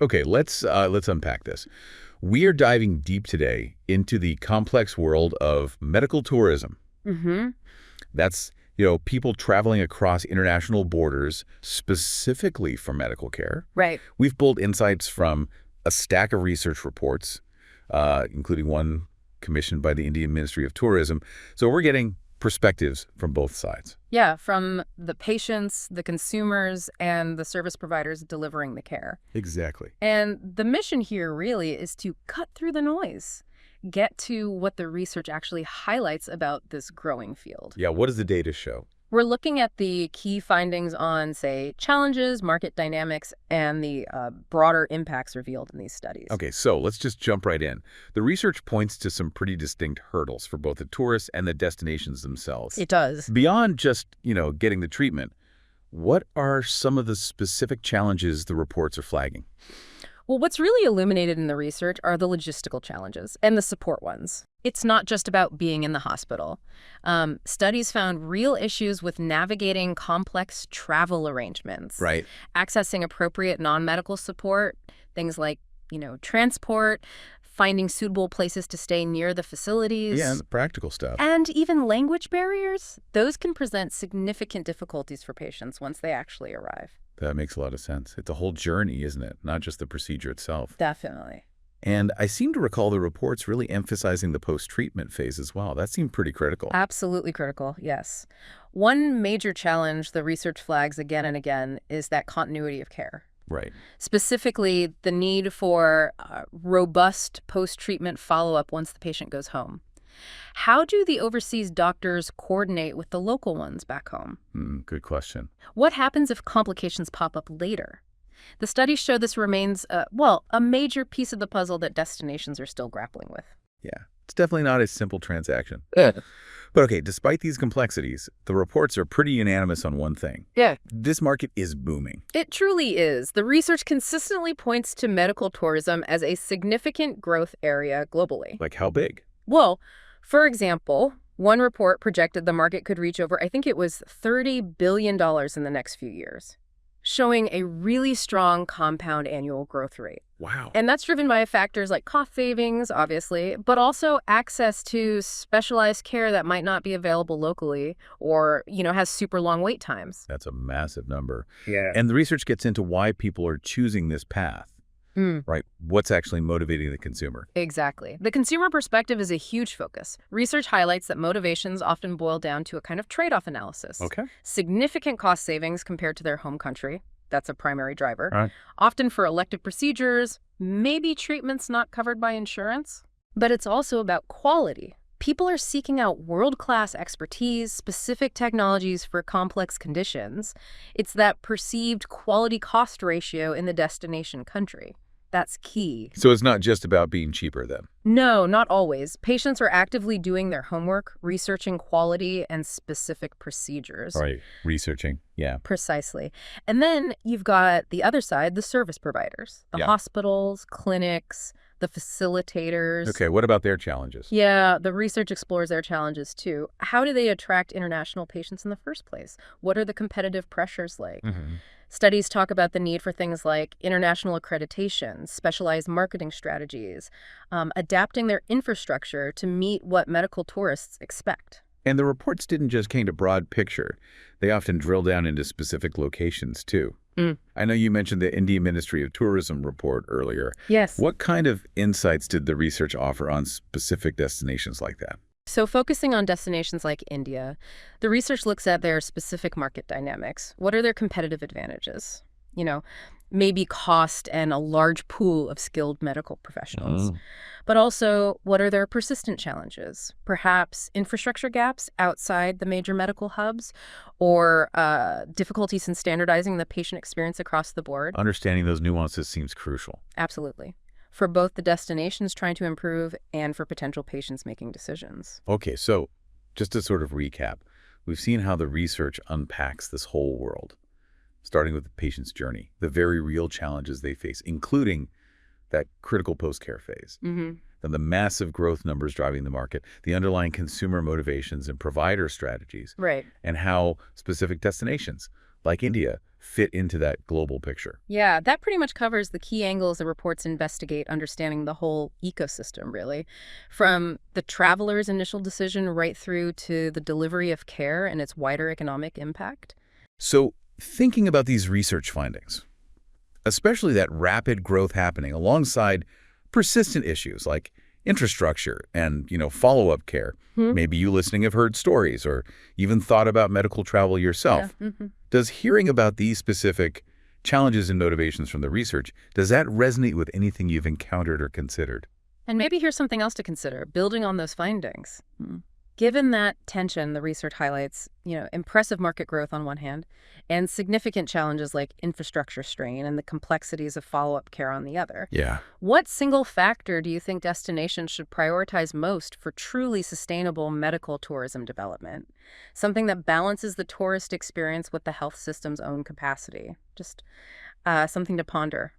Okay, let's unpack this. We are diving deep today into the complex world of medical tourism. Mm-hmm. That's, people traveling across international borders specifically for medical care. Right. We've pulled insights from a stack of research reports, including one commissioned by the Indian Ministry of Tourism. So we're getting perspectives from both sides. Yeah, from the patients, the consumers, and the service providers delivering the care. Exactly. And the mission here really is to cut through the noise, get to what the research actually highlights about this growing field. Yeah, what does the data show? We're looking at the key findings on, say, challenges, market dynamics, and the broader impacts revealed in these studies. Okay, so let's just jump right in. The research points to some pretty distinct hurdles for both the tourists and the destinations themselves. It does. Beyond just, getting the treatment, what are some of the specific challenges the reports are flagging? Well, what's really illuminated in the research are the logistical challenges and the support ones. It's not just about being in the hospital. Studies found real issues with navigating complex travel arrangements. Right. Accessing appropriate non-medical support, things like, transport, finding suitable places to stay near the facilities. Yeah, and the practical stuff. And even language barriers. Those can present significant difficulties for patients once they actually arrive. That makes a lot of sense. It's a whole journey, isn't it? Not just the procedure itself. Definitely. And I seem to recall the reports really emphasizing the post-treatment phase as well. That seemed pretty critical. Absolutely critical, yes. One major challenge the research flags again and again is that continuity of care. Right. Specifically, the need for robust post-treatment follow-up once the patient goes home. How do the overseas doctors coordinate with the local ones back home? Good question. What happens if complications pop up later? The studies show this remains, a major piece of the puzzle that destinations are still grappling with. Yeah, it's definitely not a simple transaction. Yeah. But okay, despite these complexities, the reports are pretty unanimous on one thing. Yeah. This market is booming. It truly is. The research consistently points to medical tourism as a significant growth area globally. Like how big? Well, for example, one report projected the market could reach over, I think it was $30 billion in the next few years, showing a really strong compound annual growth rate. Wow. And that's driven by factors like cost savings, obviously, but also access to specialized care that might not be available locally or, has super long wait times. That's a massive number. Yeah. And the research gets into why people are choosing this path. Right? What's actually motivating the consumer? Exactly. The consumer perspective is a huge focus. Research highlights that motivations often boil down to a kind of trade-off analysis. Okay. Significant cost savings compared to their home country. That's a primary driver. Right. Often for elective procedures, maybe treatments not covered by insurance. But it's also about quality. People are seeking out world-class expertise, specific technologies for complex conditions. It's that perceived quality-cost ratio in the destination country. That's key. So it's not just about being cheaper then? No, not always. Patients are actively doing their homework, researching quality and specific procedures. Right. Researching. Yeah. Precisely. And then you've got the other side, the service providers, the hospitals, clinics, the facilitators. Okay, what about their challenges? Yeah, the research explores their challenges too. How do they attract international patients in the first place? What are the competitive pressures like? Studies talk about the need for things like international accreditation, specialized marketing strategies, adapting their infrastructure to meet what medical tourists expect. And the reports didn't just paint a broad picture. They often drill down into specific locations, too. I know you mentioned the Indian Ministry of Tourism report earlier. Yes. What kind of insights did the research offer on specific destinations like that? So focusing on destinations like India, the research looks at their specific market dynamics. What are their competitive advantages? Maybe cost and a large pool of skilled medical professionals. But also, what are their persistent challenges? Perhaps infrastructure gaps outside the major medical hubs or difficulties in standardizing the patient experience across the board? Understanding those nuances seems crucial. Absolutely. For both the destinations trying to improve and for potential patients making decisions. Okay, so just to sort of recap, we've seen how the research unpacks this whole world, starting with the patient's journey, the very real challenges they face, including that critical post-care phase. Then the massive growth numbers driving the market, the underlying consumer motivations and provider strategies, Right. and how specific destinations like India, fit into that global picture? Yeah, that pretty much covers the key angles the reports investigate, understanding the whole ecosystem, really. From the traveler's initial decision right through to the delivery of care and its wider economic impact. So, thinking about these research findings, especially that rapid growth happening alongside persistent issues like infrastructure and, follow-up care. Hmm? Maybe you listening have heard stories or even thought about medical travel Yeah. yourself. Does hearing about these specific challenges and motivations from the research, does that resonate with anything you've encountered or considered? And maybe here's something else to consider, building on those findings. Given that tension, the research highlights, impressive market growth on one hand, and significant challenges like infrastructure strain and the complexities of follow-up care on the other. Yeah. What single factor do you think destinations should prioritize most for truly sustainable medical tourism development? Something that balances the tourist experience with the health system's own capacity. Just something to ponder.